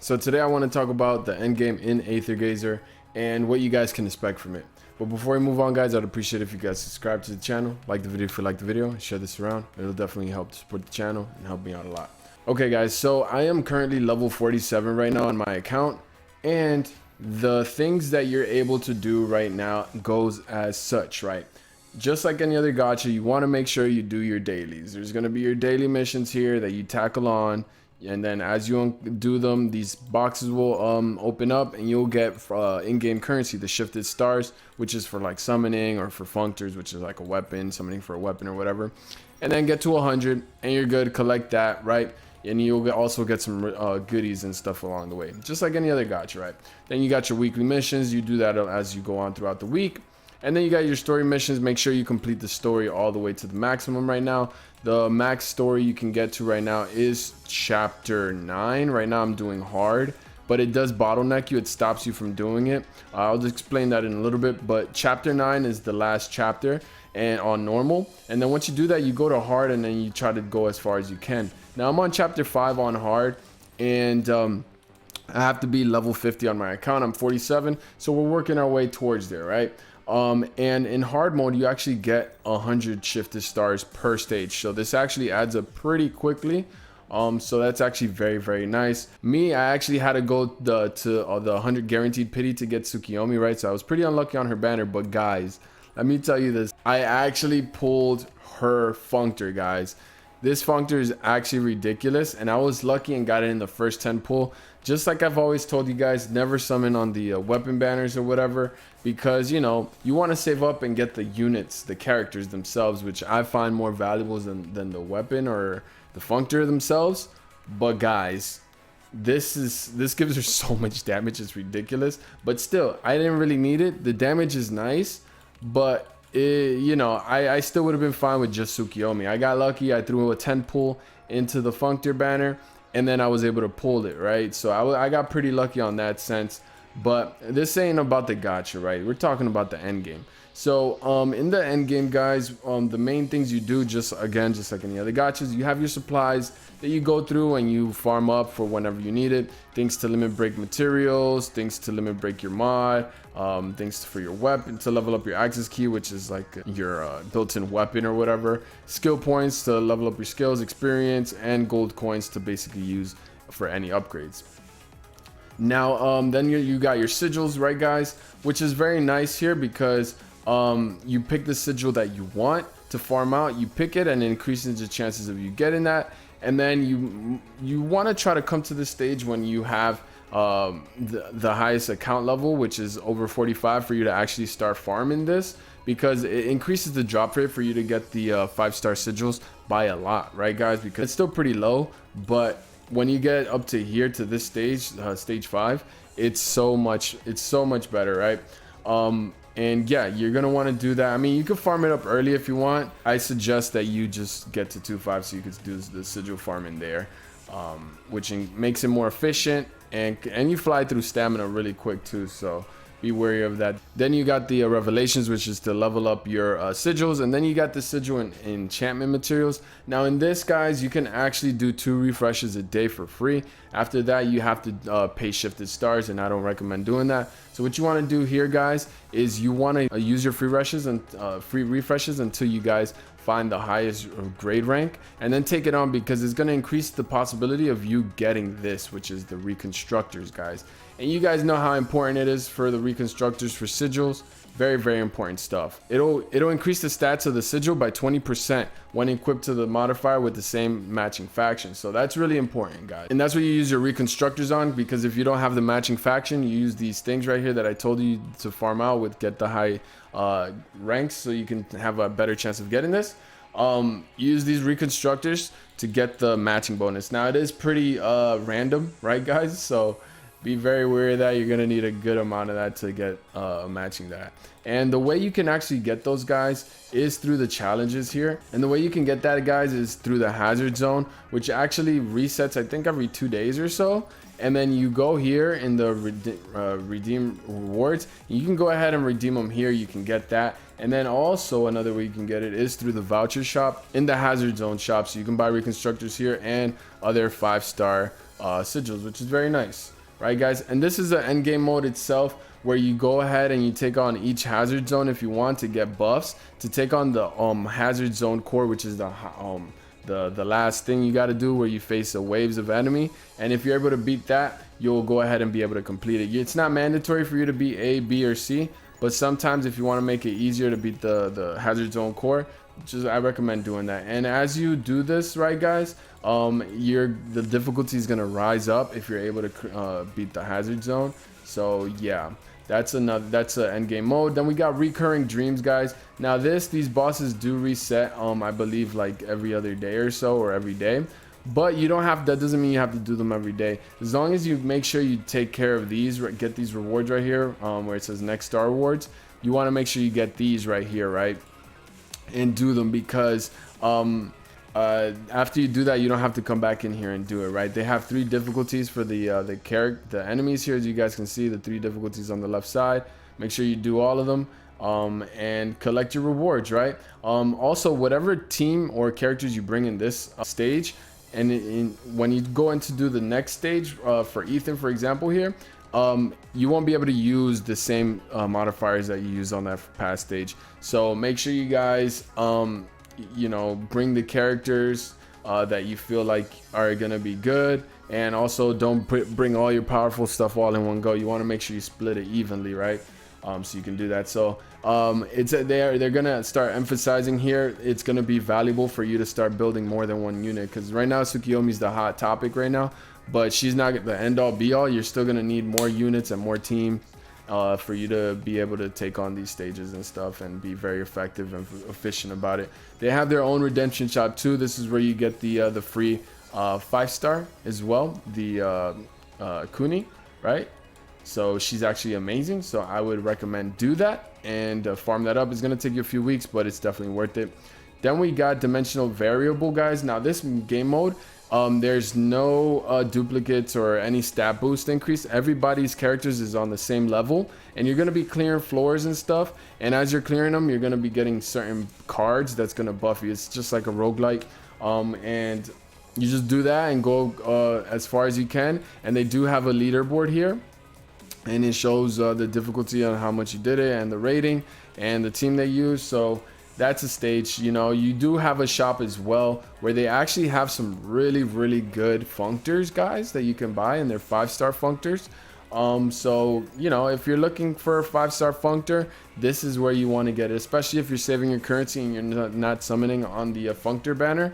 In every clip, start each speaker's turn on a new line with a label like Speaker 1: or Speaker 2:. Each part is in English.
Speaker 1: So today I want to talk about the end game in Aether and what you guys can expect from it. But before we move on, guys, I'd appreciate if you guys subscribe to the channel, like the video if you like the video, and share this around. It'll definitely help to support the channel and help me out a lot. Okay, guys, so I am currently level 47 right now on my account, and the things that you're able to do right now goes as such, right? Just like any other gacha, you want to make sure you do your dailies. There's going to be your daily missions here that you tackle on, and then as you do them, these boxes will open up and you'll get in-game currency, the shifted stars, which is for like summoning, or for functors, which is like a weapon, summoning for a weapon or whatever. And then get to 100 and you're good. Collect that, right? And you'll also get some goodies and stuff along the way, just like any other gacha, right? Then you got your weekly missions. You do that as you go on throughout the week. And then you got your story missions. Make sure you complete the story all the way to the maximum right now. The max story you can get to right now is chapter 9. Right now I'm doing hard, but it does bottleneck you. It stops you from doing it. I'll just explain that in a little bit, but chapter 9 is the last chapter and on normal. And then once you do that, you go to hard and then you try to go as far as you can. Now I'm on chapter 5 on hard, and I have to be level 50 on my account. I'm 47, so we're working our way towards there, right? And in hard mode you actually get 100 shifted stars per stage, so this actually adds up pretty quickly. So that's actually very nice. I actually had to go to the 100 guaranteed pity to get Tsukiyomi, right? So I was pretty unlucky on her banner, but guys, let me tell you this, I actually pulled her functor, guys. This functor is actually ridiculous, and I was lucky and got it in the first 10 pull. Just like I've always told you guys, never summon on the weapon banners or whatever, because you know you want to save up and get the units, the characters themselves, which I find more valuable than the weapon or the functor themselves. But guys, this gives her so much damage, it's ridiculous. But still, I didn't really need it. The damage is nice, but you know, I still would have been fine with just Tsukiyomi. I got lucky. I threw a 10 pull into the functor banner, and then I was able to pull it, right? So I got pretty lucky on that sense. But this ain't about the gacha, right? We're talking about the end game. So in the end game, guys, the main things you do, just like any other gachas, you have your supplies that you go through and you farm up for whenever you need it. Things to limit break materials, things to limit break your mod, things for your weapon to level up your access key, which is like your built-in weapon or whatever. Skill points to level up your skills, experience, and gold coins to basically use for any upgrades. Now then you got your sigils, right guys, which is very nice here because you pick the sigil that you want to farm out. You pick it and it increases the chances of you getting that. And then you want to try to come to the stage when you have the highest account level, which is over 45, for you to actually start farming this, because it increases the drop rate for you to get the 5-star sigils by a lot, right guys? Because it's still pretty low, but when you get up to here to this stage, stage 5, it's so much better, right? And yeah, you're gonna want to do that. I mean, you can farm it up early if you want. I suggest that you just get to 2.5 so you could do the sigil farm in there, which makes it more efficient, and you fly through stamina really quick too, so be wary of that. Then you got the revelations, which is to level up your sigils, and then you got the sigil and enchantment materials. Now in this, guys, you can actually do 2 refreshes a day for free. After that, you have to pay shifted stars, and I don't recommend doing that. So what you want to do here, guys, is you want to use your free refreshes until you guys find the highest grade rank, and then take it on, because it's going to increase the possibility of you getting this, which is the reconstructors, guys. And you guys know how important it is for the reconstructors for sigils. Very important stuff. It'll increase the stats of the sigil by 20% when equipped to the modifier with the same matching faction. So that's really important, guys. And that's what you use your reconstructors on, because if you don't have the matching faction, you use these things right here that I told you to farm out with, get the high ranks, so you can have a better chance of getting this. Use these reconstructors to get the matching bonus. Now it is pretty random, right guys? So be very wary of that. You're gonna need a good amount of that to get matching that. And the way you can actually get those, guys, is through the challenges here. And the way you can get that, guys, is through the hazard zone, which actually resets, I think, every 2 days or so. And then you go here in the redeem rewards. You can go ahead and redeem them here. You can get that. And then also another way you can get it is through the voucher shop in the hazard zone shop. So you can buy reconstructors here and other 5-star sigils, which is very nice, right guys? And this is the end game mode itself, where you go ahead and you take on each hazard zone if you want to get buffs. To take on the hazard zone core, which is the last thing you got to do, where you face the waves of enemy, and if you're able to beat that, you'll go ahead and be able to complete it. It's not mandatory for you to beat A, B, or C, but sometimes if you want to make it easier to beat the hazard zone core, I recommend doing that. And as you do this, right guys, the difficulty is going to rise up if you're able to beat the hazard zone. So yeah, that's an end game mode. Then we got recurring dreams, guys. Now these bosses do reset, I believe like every other day or so, or every day, but you don't have, that doesn't mean you have to do them every day. As long as you make sure you take care of these, get these rewards right here, where it says next star rewards, you want to make sure you get these right here, right, and do them, because after you do that, you don't have to come back in here and do it, right? They have 3 difficulties for the enemies here, as you guys can see, the 3 difficulties on the left side. Make sure you do all of them, and collect your rewards, right? Also, whatever team or characters you bring in this stage, and when you go in to do the next stage, for Ethan, for example, here, you won't be able to use the same modifiers that you used on that past stage. So make sure you guys you know, bring the characters that you feel like are gonna be good, and also don't bring all your powerful stuff all in one go. You want to make sure you split it evenly, right? So you can do that. So they're gonna start emphasizing here, it's gonna be valuable for you to start building more than one unit, because right now Tsukiyomi's the hot topic right now, but she's not the end all be all. You're still gonna need more units and more team for you to be able to take on these stages and stuff and be very effective and efficient about it. They have their own redemption shop too. This is where you get the free 5-star as well, the Kuni, right? So she's actually amazing, so I would recommend do that and farm that up. It's going to take you a few weeks, but it's definitely worth it. Then we got dimensional variable, guys. Now this game mode, there's no duplicates or any stat boost increase. Everybody's characters is on the same level, and you're going to be clearing floors and stuff, and as you're clearing them, you're going to be getting certain cards that's going to buff you. It's just like a roguelike, and you just do that and go as far as you can. And they do have a leaderboard here, and it shows the difficulty on how much you did it, and the rating, and the team they use. So that's a stage. You know, you do have a shop as well, where they actually have some really good functors, guys, that you can buy, and they're 5-star functors. So you know, if you're looking for a 5-star functor, this is where you want to get it, especially if you're saving your currency and you're not summoning on the functor banner.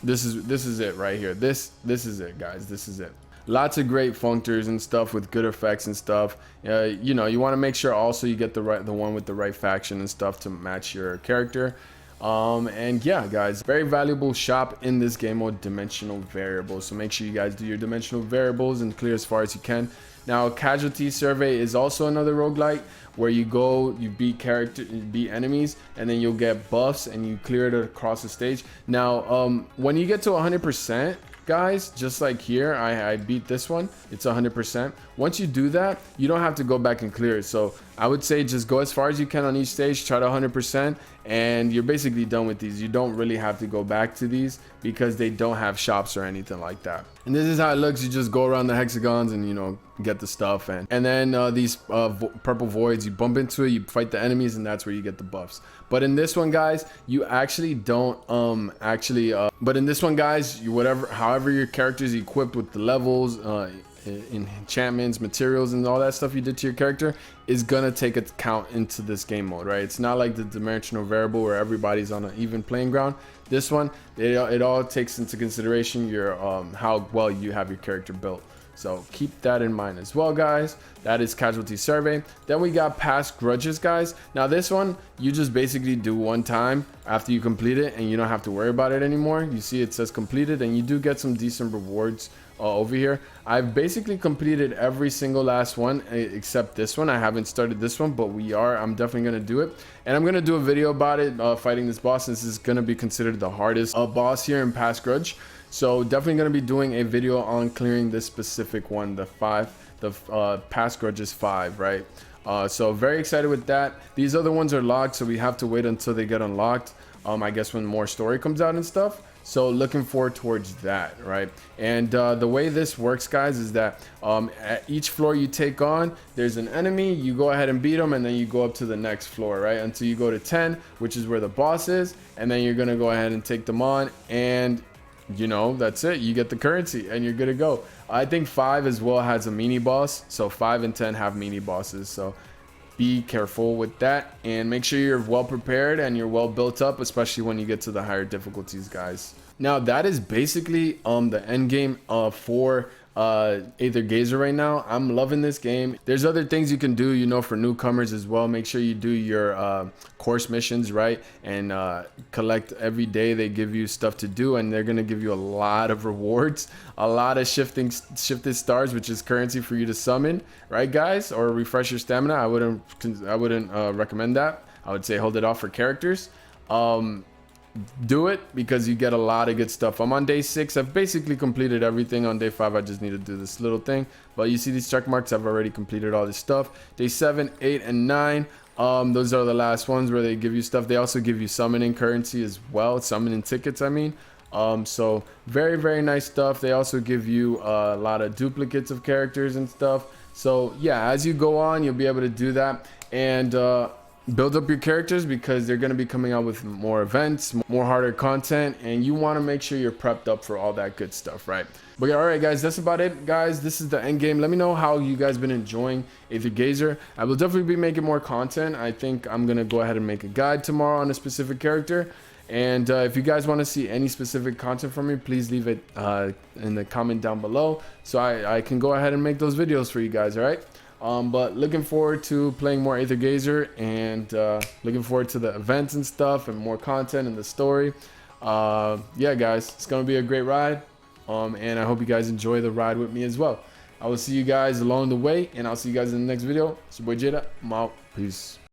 Speaker 1: This is it right here. This is it, guys. This is it. Lots of great functors and stuff with good effects and stuff. You know, you want to make sure also you get the one with the right faction and stuff to match your character. And yeah, guys, very valuable shop in this game mode, dimensional variables. So make sure you guys do your dimensional variables and clear as far as you can. Now, casualty survey is also another roguelite where you go, you beat enemies, and then you'll get buffs and you clear it across the stage. Now, when you get to 100%, guys, just like here, I beat this one, it's 100%. Once you do that, you don't have to go back and clear it. So I would say just go as far as you can on each stage, try to 100%, and you're basically done with these. You don't really have to go back to these because they don't have shops or anything like that. And this is how it looks. You just go around the hexagons and, you know, get the stuff. And then these purple voids, you bump into it, you fight the enemies, and that's where you get the buffs. But in this one, guys, you actually don't but in this one, guys, however your character is equipped with the levels, enchantments, materials, and all that stuff you did to your character is gonna take a count into this game mode, right? It's not like the dimensional variable where everybody's on an even playing ground. This one, it all takes into consideration your how well you have your character built. So keep that in mind as well, guys. That is casualty survey. Then we got past grudges, guys. Now this one, you just basically do one time after you complete it, and you don't have to worry about it anymore. You see it says completed, and you do get some decent rewards over here. I've basically completed every single last one except this one. I haven't started this one, but I'm definitely gonna do it, and I'm gonna do a video about it, fighting this boss, since this is gonna be considered the hardest boss here in Past Grudge. So definitely going to be doing a video on clearing this specific one, the Past Grudges 5, right? So very excited with that. These other ones are locked, so we have to wait until they get unlocked. I guess when more story comes out and stuff. So looking forward towards that, right? And the way this works, guys, is that at each floor you take on, there's an enemy, you go ahead and beat them, and then you go up to the next floor, right? Until you go to 10, which is where the boss is, and then you're gonna go ahead and take them on, and you know, that's it. You get the currency and you're good to go. I think 5 as well has a mini boss, so 5 and 10 have mini bosses, so be careful with that and make sure you're well prepared and you're well built up, especially when you get to the higher difficulties, guys. Now that is basically the end game for Aether Gazer right now. I'm loving this game. There's other things you can do, you know, for newcomers as well. Make sure you do your course missions, right? And collect every day. They give you stuff to do, and they're gonna give you a lot of rewards, a lot of shifted stars, which is currency for you to summon, right, guys? Or refresh your stamina. I wouldn't recommend that. I would say hold it off for characters. Do it because you get a lot of good stuff. I'm on day 6. I've basically completed everything. On day 5 I just need to do this little thing, but you see these check marks, I've already completed all this stuff. Day 7, 8, and 9, those are the last ones where they give you stuff. They also give you summoning currency as well, summoning tickets, I mean. So very, very nice stuff. They also give you a lot of duplicates of characters and stuff. So yeah, as you go on, you'll be able to do that and build up your characters, because they're going to be coming out with more events, more harder content, and you want to make sure you're prepped up for all that good stuff, right? But yeah, all right, guys, that's about it, guys. This is the end game. Let me know how you guys been enjoying Aether Gazer. I will definitely be making more content. I think I'm going to go ahead and make a guide tomorrow on a specific character. And if you guys want to see any specific content from me, please leave it in the comment down below, so I can go ahead and make those videos for you guys, all right? But looking forward to playing more Aether Gazer, and looking forward to the events and stuff and more content and the story. Yeah, guys, it's gonna be a great ride, and I hope you guys enjoy the ride with me as well. I will see you guys along the way, and I'll see you guys in the next video. It's your boy Jada. I'm out. Peace.